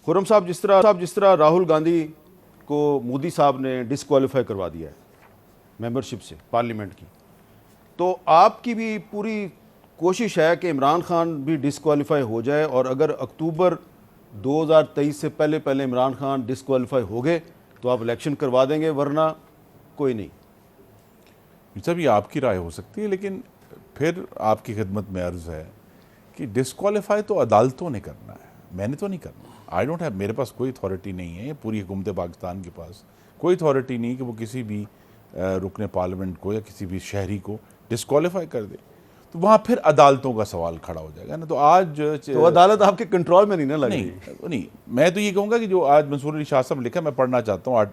खुर्रम साहब, जिस तरह राहुल गांधी को मोदी साहब ने डिसक्वालीफाई करवा दिया है मेंबरशिप से पार्लियामेंट की, तो आपकी भी पूरी कोशिश है कि इमरान खान भी डिसक्वालीफाई हो जाए, और अगर अक्टूबर 2023 से पहले पहले इमरान खान डिसक्वालीफाई हो गए तो आप इलेक्शन करवा देंगे, वरना कोई नहीं? सब ये आपकी राय हो सकती है, लेकिन फिर आपकी खिदमत में अर्ज़ है कि डिसक्वालीफाई तो अदालतों ने करना है, मैंने तो नहीं करना। आई डोंट हैव, मेरे पास कोई अथॉरिटी नहीं है, पूरी हुकूमत पाकिस्तान के पास कोई अथॉरिटी नहीं कि वो किसी भी रुकने पार्लियामेंट को या किसी भी शहरी को डिसक्वालीफाई कर दे। तो वहाँ फिर अदालतों का सवाल खड़ा हो जाएगा ना। तो आज तो अदालत आपके कंट्रोल में नहीं ना लग रही? नहीं, मैं तो ये कहूँगा कि जो आज मंसूर अली शाह साहब लिखा, मैं पढ़ना चाहता हूँ,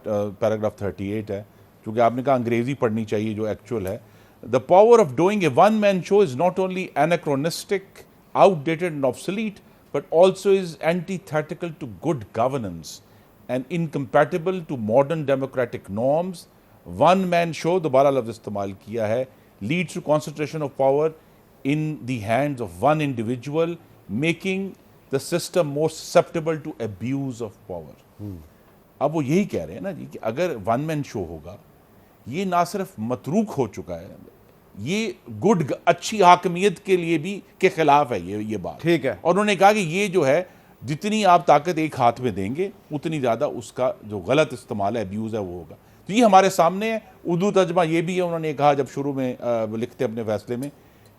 पैराग्राफ 38 है, क्योंकि आपने कहा अंग्रेजी पढ़नी चाहिए जो एक्चुअल है। The power of doing a one man show is not only anachronistic, outdated and obsolete, but also is antithetical to good governance and incompatible to modern democratic norms. One man show, दोबारा लफ्ज़ इस्तेमाल किया है, leads to concentration of power in the hands of one individual, making the system more susceptible to abuse of power. अब वो यही कह रहे हैं ना जी कि अगर वन मैन शो होगा, ये ना सिर्फ मतरूक हो चुका है, ये गुड अच्छी हाकमियत के लिए भी के खिलाफ है ये बात। ठीक है। और उन्होंने कहा कि ये जो है, जितनी आप ताकत एक हाथ में देंगे उतनी ज़्यादा उसका जो गलत इस्तेमाल है, अब्यूज़ है, वो होगा। तो ये हमारे सामने है। उर्दू तर्जमा ये भी है, उन्होंने कहा जब शुरू में लिखते अपने फैसले में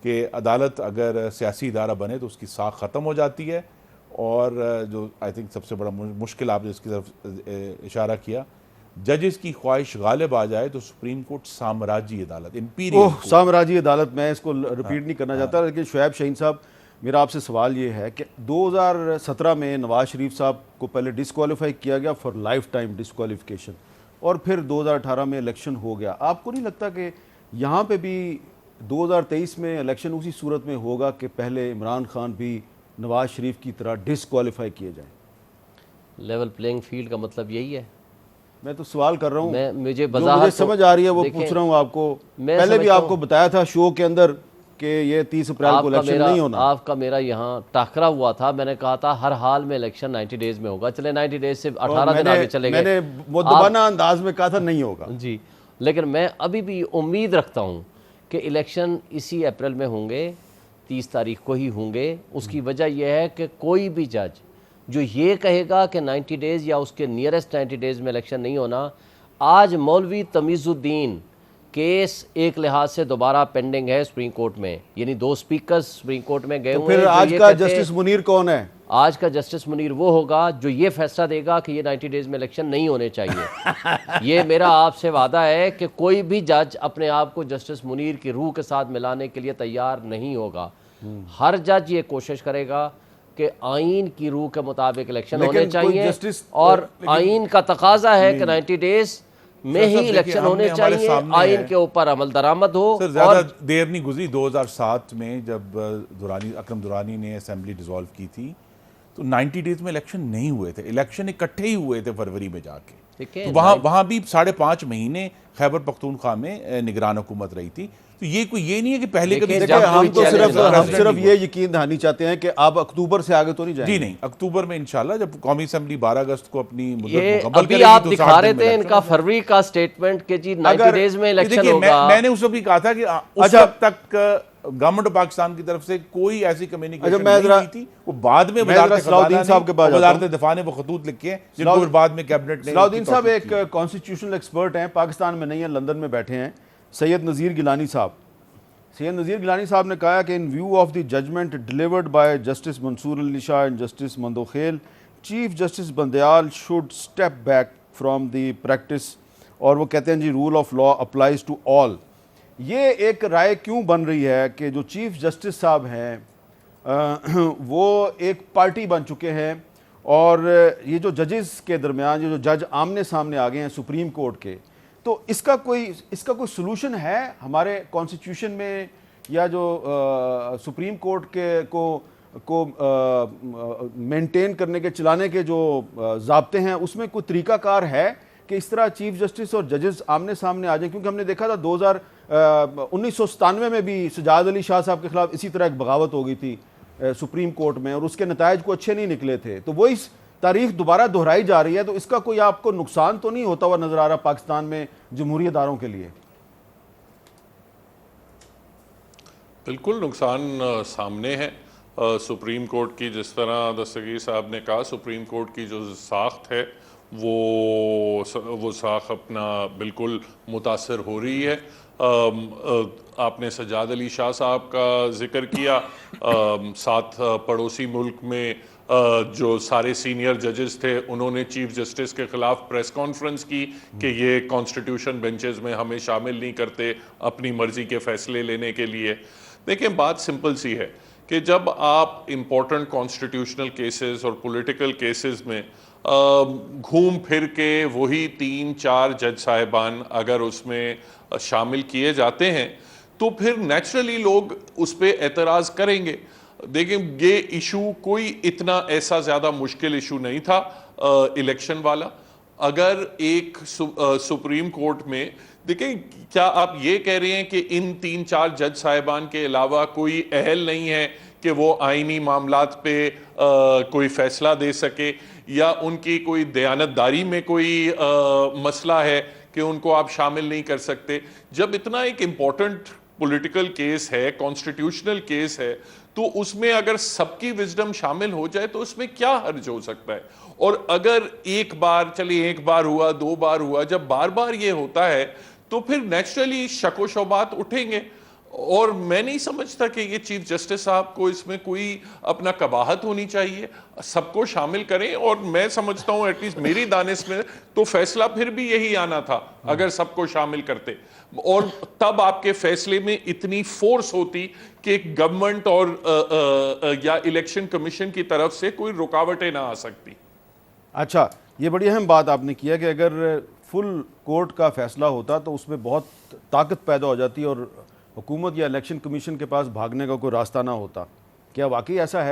कि अदालत अगर सियासी इदारा बने तो उसकी साख ख़त्म हो जाती है, और जो आई थिंक सबसे बड़ा मुश्किल आपने इसकी तरफ इशारा किया, जजेस की ख्वाहिश गालिब आ जाए तो सुप्रीम कोर्ट साम्राज्य अदालत, इंपीरियल साम्राज्य अदालत, मैं इसको रिपीट नहीं करना चाहता, लेकिन शुएब शाहीन साहब, मेरा आपसे सवाल ये है कि 2017 में नवाज शरीफ साहब को पहले डिसक्वालीफाई किया गया फॉर लाइफ टाइम डिसक्वालीफिकेशन, और फिर 2018 में इलेक्शन हो गया। आपको नहीं लगता कि यहाँ पे भी 2023 में इलेक्शन उसी सूरत में होगा कि पहले इमरान खान भी नवाज शरीफ की तरह डिसक्वालीफाई किए जाएँ? लेवल प्लेइंग फील्ड का मतलब यही है। मैं तो सवाल कर रहा हूँ, मुझे समझ आ रही है वो पूछ रहा हूँ आपको। पहले भी आपको बताया था शो के अंदर कि ये 30 अप्रैल को इलेक्शन नहीं होना। आपका मेरा यहाँ टाकरा हुआ था, मैंने कहा था हर हाल में इलेक्शन 90 डेज में होगा। चले 90 डेज से 18 दिन आगे चले गए। मैंने मुद्दबाना अंदाज में कहा था नहीं होगा जी, लेकिन मैं अभी भी उम्मीद रखता हूँ कि इलेक्शन इसी अप्रैल में होंगे, 30 तारीख को ही होंगे। उसकी वजह यह है कि कोई भी जज जो ये कहेगा कि 90 डेज़ या उसके नियरेस्ट 90 डेज़ में इलेक्शन नहीं होना, आज मौलवी तमीज़ुद्दीन केस एक लिहाज से दोबारा पेंडिंग है सुप्रीम कोर्ट में, यानी 2 स्पीकर्स सुप्रीम कोर्ट में गए हुए हैं। फिर आज का जस्टिस मुनीर कौन है? आज का जस्टिस मुनीर वो होगा जो ये फैसला देगा कि ये 90 डेज़ में इलेक्शन नहीं होने चाहिए। ये मेरा आपसे वादा है कि कोई भी जज अपने आप को जस्टिस मुनीर की रूह के साथ मिलाने के लिए तैयार नहीं होगा। हर जज ये कोशिश करेगा कि आइन की रूह के मुताबिक इलेक्शन होने चाहिए, और आइन का तकाजा है कि 90 डेज में ही इलेक्शन होने चाहिए, आइन के ऊपर अमल दरामद हो। ज़्यादा देर नहीं गुजरी, 2007 में जब अकरम दुरानी ने असेंबली डिसॉल्व की थी तो 90 डेज में इलेक्शन नहीं हुए थे, इलेक्शन इकट्ठे ही हुए थे फरवरी में जाके। तो वहाँ भी 5.5 महीने खैबर पख्तूनख्वा में निगरान हुकूमत रही थी। तो ये कोई ये नहीं है कि पहले कभी हम सिर्फ ये यकीन दहानी चाहते हैं कि आप अक्टूबर से आगे तो नहीं जाएंगे। जी नहीं, अक्टूबर में इंशाल्लाह जब कौमी असेंबली 12 अगस्त को अपनी अभी आप दिखा रहे थे इनका फरवरी का स्टेटमेंट के जी 90 डेज में इलेक्शन होगा। मैंने उस वक्त भी कहा था कि उस वक्त तक गवर्नमेंट ऑफ पाकिस्तान की तरफ से कोई ऐसी कम्युनिकेशन नहीं थी। वो बाद में सलाउद्दीन साहब के बाद वज़ारत दिफा ने वो खतूत लिखे हैं, जिनको बाद में कैबिनेट ने। सलाउद्दीन साहब एक कॉन्स्टिट्यूशनल एक्सपर्ट हैं, पाकिस्तान में नहीं है, लंदन में बैठे हैं। सैयद नज़ीर गिलानी साहब ने कहा कि in view of the judgment delivered by justice Mansoor Ali Shah and justice Mandokhel, chief justice Bandial should step back from the practice, और वो कहते हैं जी rule of law applies to all. ये एक राय क्यों बन रही है कि जो चीफ जस्टिस साहब हैं वो एक पार्टी बन चुके हैं, और ये जो जजेस के दरमियान जो जज आमने सामने आ गए हैं सुप्रीम कोर्ट के, तो इसका कोई सलूशन है हमारे कॉन्स्टिट्यूशन में, या जो सुप्रीम कोर्ट के को मेंटेन करने के चलाने के जो ज़ाब्ते हैं उसमें कोई तरीकाकार है कि इस तरह चीफ जस्टिस और जजेस आमने सामने आ जाएं? क्योंकि हमने देखा था 1997 में भी सजाद अली शाह साहब के खिलाफ इसी तरह एक बगावत हो गई थी सुप्रीम कोर्ट में, और उसके नतायज को अच्छे नहीं निकले थे। तो वो तारीख दोबारा दोहराई जा रही है, तो इसका कोई आपको नुकसान तो नहीं होता हुआ नजर आ रहा पाकिस्तान में जमहूरी इदारों के लिए? बिल्कुल नुकसान सामने है। सुप्रीम कोर्ट की, जिस तरह दस्तगीर साहब ने कहा, सुप्रीम कोर्ट की जो साख्त है वो साख अपना बिल्कुल मुतासर हो रही है। आपने सज्जाद अली शाह साहब का जिक्र किया। साथ पड़ोसी मुल्क में जो सारे सीनियर जजेस थे उन्होंने चीफ जस्टिस के खिलाफ प्रेस कॉन्फ्रेंस की कि ये कॉन्स्टिट्यूशन बेंचेस में हमें शामिल नहीं करते अपनी मर्जी के फैसले लेने के लिए। देखिए, बात सिंपल सी है कि जब आप इम्पोर्टेंट कॉन्स्टिट्यूशनल केसेस और पॉलिटिकल केसेस में घूम फिर के वही 3-4 जज साहिबान अगर उसमें शामिल किए जाते हैं तो फिर नेचुरली लोग उस पर एतराज़ करेंगे। देखिए, ये इशू कोई इतना ऐसा ज़्यादा मुश्किल इशू नहीं था इलेक्शन वाला। अगर एक सुप्रीम कोर्ट में, देखिए, क्या आप ये कह रहे हैं कि इन 3-4 जज साहिबान के अलावा कोई अहल नहीं है कि वो आईनी मामलात पे कोई फैसला दे सके, या उनकी कोई दयानतदारी में कोई मसला है कि उनको आप शामिल नहीं कर सकते? जब इतना एक इम्पोर्टेंट पॉलिटिकल केस है, कॉन्स्टिट्यूशनल केस है, तो उसमें अगर सबकी विजडम शामिल हो जाए तो उसमें क्या हर्ज हो सकता है? और अगर एक बार, चलिए एक बार हुआ, 2 बार हुआ, जब बार बार ये होता है तो फिर नेचुरली शक व शुबात उठेंगे। और मैं नहीं समझता कि ये चीफ जस्टिस साहब को इसमें कोई अपना कबाहत होनी चाहिए। सबको शामिल करें, और मैं समझता हूं एटलीस्ट मेरी दानिश में तो फैसला फिर भी यही आना था अगर सबको शामिल करते, और तब आपके फैसले में इतनी फोर्स होती कि गवर्नमेंट और या इलेक्शन कमीशन की तरफ से कोई रुकावटें ना आ सकती। अच्छा, ये बड़ी अहम बात आपने किया कि अगर फुल कोर्ट का फैसला होता तो उसमें बहुत ताकत पैदा हो जाती और हुकूमत या इलेक्शन कमीशन के पास भागने का कोई रास्ता ना होता। क्या वाकई ऐसा है?